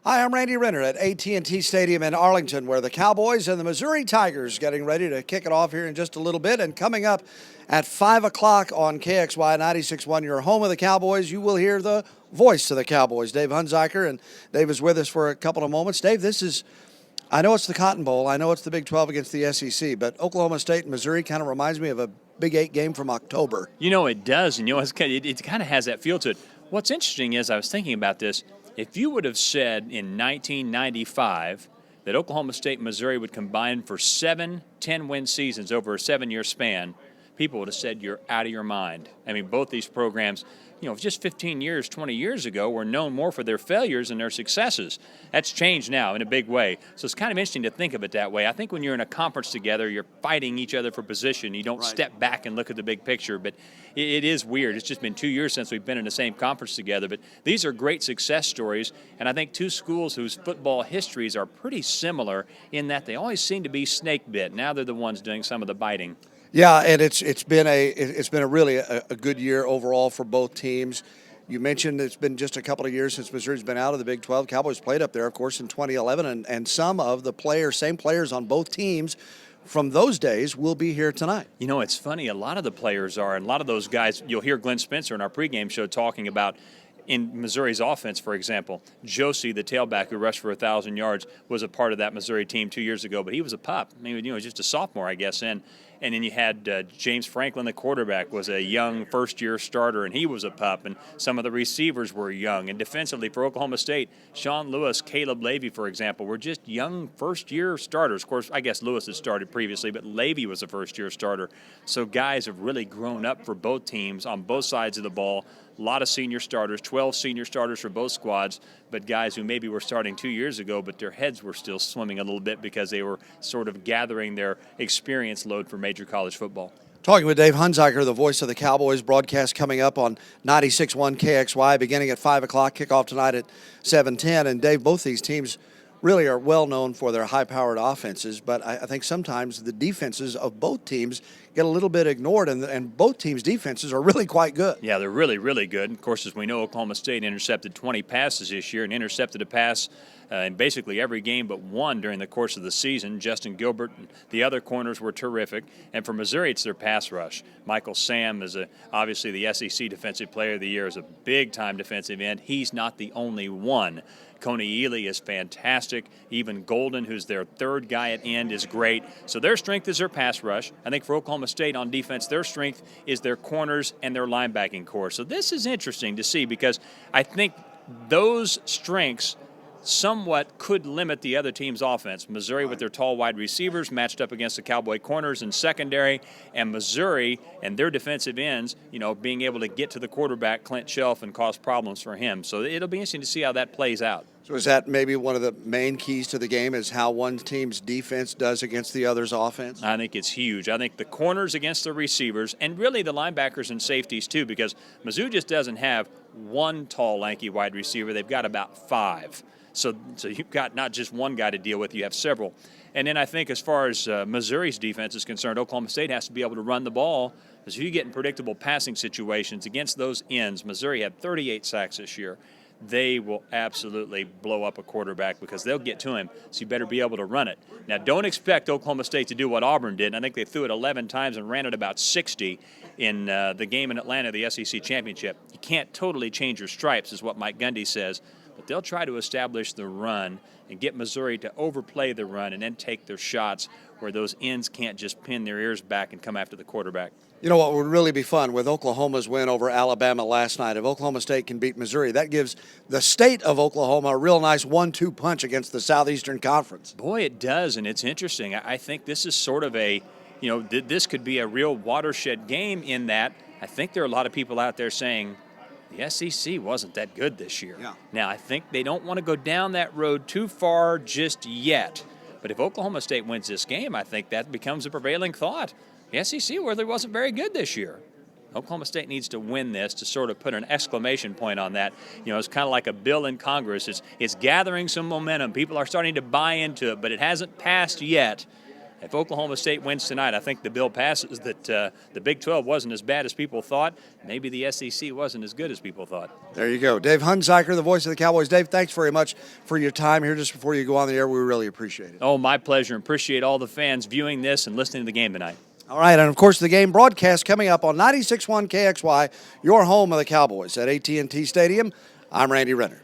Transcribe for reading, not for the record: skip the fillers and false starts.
Hi, I'm Randy Renner at AT&T Stadium in Arlington, where the Cowboys and the Missouri Tigers getting ready to kick it off here in just a little bit. And coming up at 5 o'clock on KXY 96.1, your home of the Cowboys, you will hear the voice of the Cowboys, Dave Hunziker. And Dave is with us for a couple of moments. Dave, I know it's the Cotton Bowl. I know it's the Big 12 against the SEC, but Oklahoma State and Missouri kind of reminds me of a Big 8 game from October. You know, it does, and it kind of has that feel to it. What's interesting is I was thinking about this. If you would have said in 1995 that Oklahoma State and Missouri would combine for 7 10-win seasons over a 7-year span, people would have said you're out of your mind. I mean, both these programs, just 15 years, 20 years ago, were known more for their failures than their successes. That's changed now in a big way. So it's kind of interesting to think of it that way. I think when you're in a conference together, you're fighting each other for position. You don't step back and look at the big picture. But it is weird. It's just been 2 years since we've been in the same conference together. But these are great success stories. And I think two schools whose football histories are pretty similar in that they always seem to be snake bit. Now they're the ones doing some of the biting. Yeah, and it's been a really good year overall for both teams. You mentioned it's been just a couple of years since Missouri's been out of the Big 12. Cowboys played up there, of course, in 2011, and some of the same players on both teams from those days will be here tonight. You know, it's funny. A lot of the players are, and a lot of those guys, you'll hear Glenn Spencer in our pregame show talking about in Missouri's offense, for example. Josie, the tailback who rushed for 1,000 yards, was a part of that Missouri team 2 years ago, but he was a pup. I mean, just a sophomore, I guess, and then you had James Franklin, the quarterback, was a young first-year starter, and he was a pup. And some of the receivers were young. And defensively for Oklahoma State, Sean Lewis, Caleb Levy, for example, were just young first-year starters. Of course, I guess Lewis had started previously, but Levy was a first-year starter. So guys have really grown up for both teams on both sides of the ball. A lot of senior starters, 12 senior starters for both squads, but guys who maybe were starting 2 years ago, but their heads were still swimming a little bit because they were sort of gathering their experience load for major college football. Talking with Dave Hunziker, the voice of the Cowboys, broadcast coming up on 96.1 KXY, beginning at 5 o'clock, kickoff tonight at 7:10. And Dave, both these teams really are well known for their high-powered offenses, but I think sometimes the defenses of both teams get a little bit ignored, and both teams' defenses are really quite good. Yeah, they're really, really good. Of course, as we know, Oklahoma State intercepted 20 passes this year and intercepted a pass in basically every game but one during the course of the season. Justin Gilbert and the other corners were terrific. And for Missouri, it's their pass rush. Michael Sam is obviously the SEC Defensive Player of the Year, is a big-time defensive end. He's not the only one. Coney Ely is fantastic. Even Golden, who's their third guy at end, is great. So their strength is their pass rush. I think for Oklahoma State on defense, their strength is their corners and their linebacking core. So this is interesting to see because I think those strengths somewhat could limit the other team's offense. Missouri with their tall wide receivers matched up against the Cowboy corners in secondary, and Missouri and their defensive ends, being able to get to the quarterback, Clint Shelf, and cause problems for him. So it'll be interesting to see how that plays out. So is that maybe one of the main keys to the game, is how one team's defense does against the other's offense? I think it's huge. I think the corners against the receivers, and really the linebackers and safeties too, because Mizzou just doesn't have one tall, lanky wide receiver. They've got about 5. So you've got not just one guy to deal with, you have several. And then I think as far as Missouri's defense is concerned, Oklahoma State has to be able to run the ball. So you get in predictable passing situations against those ends. Missouri had 38 sacks this year. They will absolutely blow up a quarterback because they'll get to him, so you better be able to run it. Now, don't expect Oklahoma State to do what Auburn did. I think they threw it 11 times and ran it about 60 in the game in Atlanta, the SEC Championship. You can't totally change your stripes, is what Mike Gundy says, but they'll try to establish the run and get Missouri to overplay the run and then take their shots where those ends can't just pin their ears back and come after the quarterback. You know what would really be fun with Oklahoma's win over Alabama last night? If Oklahoma State can beat Missouri, that gives the state of Oklahoma a real nice 1-2 punch against the Southeastern Conference. Boy, it does, and it's interesting. I think this is sort of this could be a real watershed game in that I think there are a lot of people out there saying the SEC wasn't that good this year. Yeah. Now, I think they don't want to go down that road too far just yet. But if Oklahoma State wins this game, I think that becomes a prevailing thought. The SEC really wasn't very good this year. Oklahoma State needs to win this to sort of put an exclamation point on that. It's kind of like a bill in Congress. It's gathering some momentum. People are starting to buy into it, but it hasn't passed yet. If Oklahoma State wins tonight, I think the bill passes that the Big 12 wasn't as bad as people thought. Maybe the SEC wasn't as good as people thought. There you go. Dave Hunziker, the voice of the Cowboys. Dave, thanks very much for your time here just before you go on the air. We really appreciate it. Oh, my pleasure. Appreciate all the fans viewing this and listening to the game tonight. All right, and of course the game broadcast coming up on 96.1 KXY, your home of the Cowboys at AT&T Stadium. I'm Randy Renner.